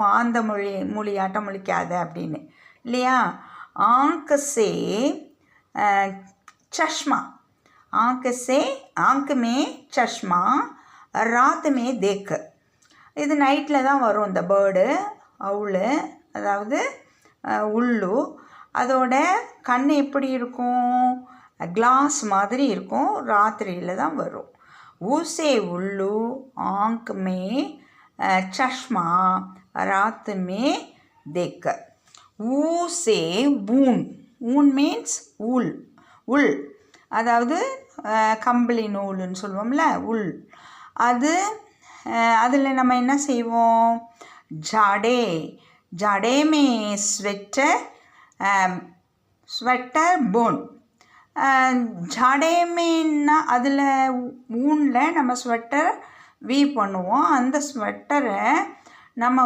ஆந்த மொழியாட்டம் முழிக்காத அப்படின்னு இல்லையா. ஆங்க் சே சஷ்மா, ஆங்க் சே ஆங்க் மே சஷ்மா ராத் மே தேக். இது நைட்டில் தான் வரும் இந்த பேர்டு. அவுளு அதாவது உள்ளு. அதோட கண் எப்படி இருக்கும், கிளாஸ் மாதிரி இருக்கும். ராத்திரியில் தான் வரும். ஊசே உள்ளு ஆங்க் மே சஷ்மா ராத் மே தேக்க. ஊசே ஊன், ஊன் மீன்ஸ் உள், உள் அதாவது கம்பளி நூலுன்னு சொல்லுவோம்ல, உள். அதில் நம்ம என்ன செய்வோம், ஜாடே, ஜாடே மே ஸ்வெட்டர், ஸ்வெட்டர் போன். ஜாடேமேன்னா அதில் ஊனில் நம்ம ஸ்வெட்டர் வீவ் பண்ணுவோம். அந்த ஸ்வெட்டரை நம்ம